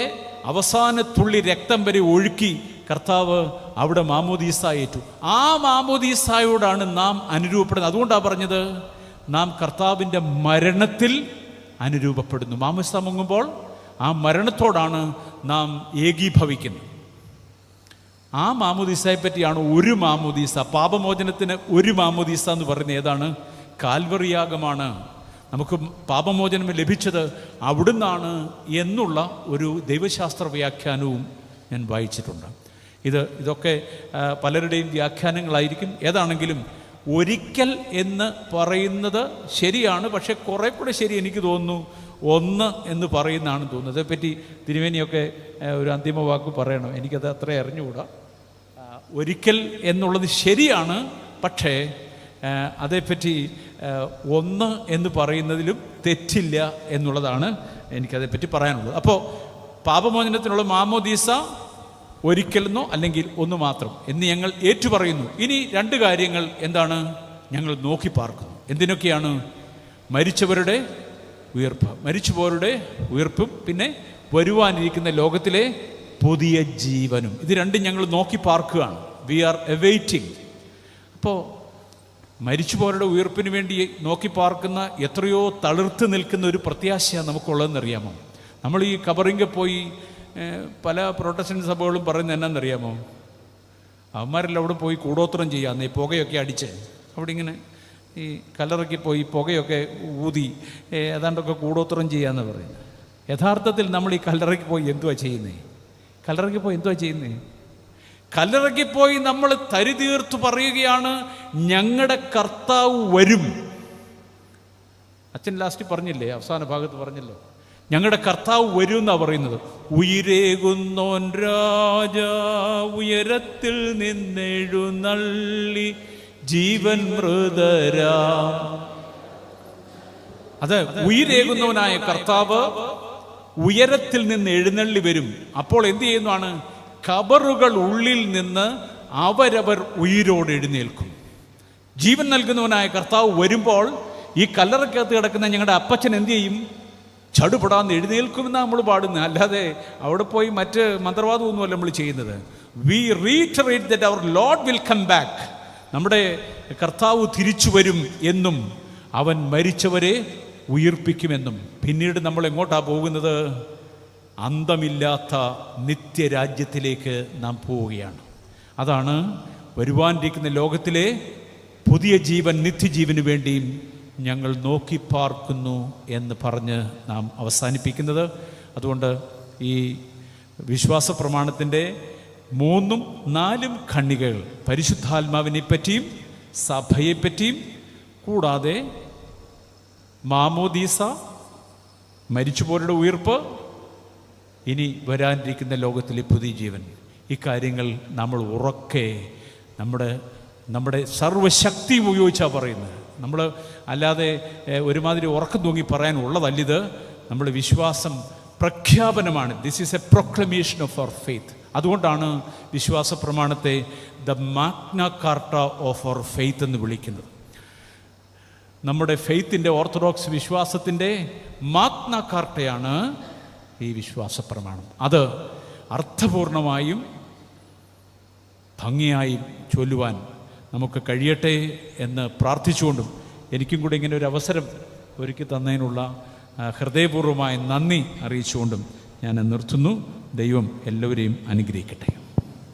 അവസാന തുള്ളി രക്തം വരെ ഒഴുക്കി കർത്താവ് അവിടെ മാമോദീസ ഏറ്റു. ആ മാമോദീസായോടാണ് നാം അനുരൂപപ്പെടുന്നത്. അതുകൊണ്ടാണ് പറഞ്ഞത്, നാം കർത്താവിൻ്റെ മരണത്തിൽ അനുരൂപപ്പെടുന്നു. മാമോദീസ മുങ്ങുമ്പോൾ ആ മരണത്തോടാണ് നാം ഏകീഭവിക്കുന്നത്. ആ മാമോദീസയെ പറ്റിയാണ് ഒരു മാമോദീസ. പാപമോചനത്തിന് ഒരു മാമോദീസ എന്ന് പറയുന്നത് ഏതാണ്? കാൽവറിയാഗമാണ്. നമുക്ക് പാപമോചനം ലഭിച്ചത് അവിടുന്നാണ് എന്നുള്ള ഒരു ദൈവശാസ്ത്ര വ്യാഖ്യാനവും ഞാൻ വായിച്ചിട്ടുണ്ട്. ഇതൊക്കെ പലരുടെയും വ്യാഖ്യാനങ്ങളായിരിക്കും. ഏതാണെങ്കിലും ഒരിക്കൽ എന്ന് പറയുന്നത് ശരിയാണ്. പക്ഷെ കുറെ കൂടെ ശരി എനിക്ക് തോന്നുന്നു ഒന്ന് എന്ന് പറയുന്നതാണെന്ന് തോന്നുന്നത്. അതേപ്പറ്റി തിരുമേനിയൊക്കെ ഒരു അന്തിമ വാക്ക് പറയണം. എനിക്കത് അത്ര അറിഞ്ഞുകൂടാ. ഒരിക്കൽ എന്നുള്ളത് ശരിയാണ്, പക്ഷേ അതേപ്പറ്റി ഒന്ന് എന്ന് പറയുന്നതിലും തെറ്റില്ല എന്നുള്ളതാണ് എനിക്കതേപ്പറ്റി പറയാനുള്ളത്. അപ്പോൾ പാപമോചനത്തിനുള്ള മാമോദീസ ഒരിക്കലെന്നോ അല്ലെങ്കിൽ ഒന്ന് മാത്രം എന്ന് ഞങ്ങൾ ഏറ്റുപറയുന്നു. ഇനി 2 കാര്യങ്ങൾ എന്താണ് ഞങ്ങൾ നോക്കി പാർക്കുന്നു. എന്തിനൊക്കെയാണ്? മരിച്ചവരുടെ ഉയർപ്പ്, മരിച്ചുപോരുടെ ഉയർപ്പും പിന്നെ വരുവാനിരിക്കുന്ന ലോകത്തിലെ പുതിയ ജീവനും. ഇത് 2 ഞങ്ങൾ നോക്കി പാർക്കുകയാണ്. V R awaiting. അപ്പോൾ മരിച്ചുപോരുടെ ഉയർപ്പിന് വേണ്ടി നോക്കി പാർക്കുന്ന എത്രയോ തളിർത്ത് നിൽക്കുന്ന ഒരു പ്രത്യാശയാണ് നമുക്കുള്ളതെന്നറിയാമോ? നമ്മൾ ഈ കബറിങ്കൽ പോയി പല പ്രൊട്ടസ്റ്റന്റ് സഭകളും പറയുന്നത് എന്നാണെന്നറിയാമോ? അവന്മാരെല്ലാം അവിടെ പോയി കൂടോത്രം ചെയ്യാമെന്ന്, ഈ പുകയൊക്കെ അടിച്ച് അവിടെ ഇങ്ങനെ ഈ കല്ലറയ്ക്ക് പോയി പുകയൊക്കെ ഊതി ഏതാണ്ടൊക്കെ കൂടോത്രം ചെയ്യാമെന്ന് പറയുന്നത്. യഥാർത്ഥത്തിൽ നമ്മൾ ഈ കല്ലറയ്ക്ക് പോയി എന്തുവാ ചെയ്യുന്നത്? കല്ലറയ്ക്ക് പോയി നമ്മൾ തരിതീർത്ത് പറയുകയാണ്, ഞങ്ങളുടെ കർത്താവ് വരും. അച്ഛൻ ലാസ്റ്റ് പറഞ്ഞില്ലേ, അവസാന ഭാഗത്ത് പറഞ്ഞല്ലോ, ഞങ്ങളുടെ കർത്താവ് വരും എന്നാണ് പറയുന്നത്. ഉയിരേകുന്നോൻ രാജാ ഉയരത്തിൽ നിന്നെഴുന്നള്ളി ജീവൻ മൃതരാ. അത് ഉയിരേകുന്നവനായ കർത്താവ് ഉയരത്തിൽ നിന്ന് എഴുന്നള്ളി വരും. അപ്പോൾ എന്ത് ചെയ്യുന്നതാണ്? ഖബറുകൾ ഉള്ളിൽ നിന്ന് അവരവർ ഉയിരോട് എഴുന്നേൽക്കും. ജീവൻ നൽകുന്നവനായ കർത്താവ് വരുമ്പോൾ ഈ കല്ലറയ്ക്കകത്ത് കിടക്കുന്ന ഞങ്ങളുടെ അപ്പച്ചൻ എന്തു ചെയ്യും? ചടുപടാന്ന് എഴുന്നേൽക്കുമെന്നാണ് നമ്മൾ പാടുന്നത്. അല്ലാതെ അവിടെ പോയി മറ്റ് മന്ത്രവാദമൊന്നുമല്ല നമ്മൾ ചെയ്യുന്നത്. We reiterate that our lord will come back. നമ്മുടെ കർത്താവ് തിരിച്ചു വരും എന്നും അവൻ മരിച്ചവരെ ഉയിർപ്പിക്കുമെന്നും. പിന്നീട് നമ്മൾ എങ്ങോട്ടാണ് പോകുന്നത്? അന്തമില്ലാത്ത നിത്യരാജ്യത്തിലേക്ക് നാം പോവുകയാണ്. അതാണ് വരുവാനിരിക്കുന്ന ലോകത്തിലെ പുതിയ ജീവൻ, നിത്യജീവന് വേണ്ടിയും ഞങ്ങൾ നോക്കി പാർക്കുന്നു എന്ന് പറഞ്ഞ് നാം അവസാനിപ്പിക്കുന്നത്. അതുകൊണ്ട് ഈ വിശ്വാസ പ്രമാണത്തിൻ്റെ 3ഉം 4ഉം ഖണ്ഡികകൾ പരിശുദ്ധാത്മാവിനെ പറ്റിയും സഭയെപ്പറ്റിയും, കൂടാതെ മാമോദീസ, മരിച്ചുപോരുടെ ഉയിർപ്പ്, ഇനി വരാനിരിക്കുന്ന ലോകത്തിലെ പുതിയ ജീവൻ, ഈ കാര്യങ്ങൾ നമ്മൾ ഉറക്കെ നമ്മുടെ സർവശക്തി ഉപയോഗിച്ചാണ് പറയുന്നത്. നമ്മൾ അല്ലാതെ ഒരുമാതിരി ഉറക്കം തൂങ്ങി പറയാനുള്ളതല്ലിത്. നമ്മുടെ വിശ്വാസം പ്രഖ്യാപനമാണ്. This is a proclamation of our faith. അതുകൊണ്ടാണ് വിശ്വാസ പ്രമാണത്തെ the Magna Carta of our faith എന്ന് വിളിക്കുന്നത്. നമ്മുടെ ഫെയ്ത്തിൻ്റെ, ഓർത്തഡോക്സ് വിശ്വാസത്തിൻ്റെ മാഗ്ന കാർട്ടയാണ് ഈ വിശ്വാസ പ്രമാണം. അത് അർത്ഥപൂർണമായും ഭംഗിയായും ചൊല്ലുവാൻ നമുക്ക് കഴിയട്ടെ എന്ന് പ്രാർത്ഥിച്ചുകൊണ്ടും എനിക്കും കൂടി ഇങ്ങനെ ഒരു അവസരം ഒരുക്കി തന്നതിനുള്ള ഹൃദയപൂർവ്വമായ നന്ദി അറിയിച്ചുകൊണ്ടും ഞാൻ നിർത്തുന്നു. ദൈവം എല്ലാവരെയും അനുഗ്രഹിക്കട്ടെ.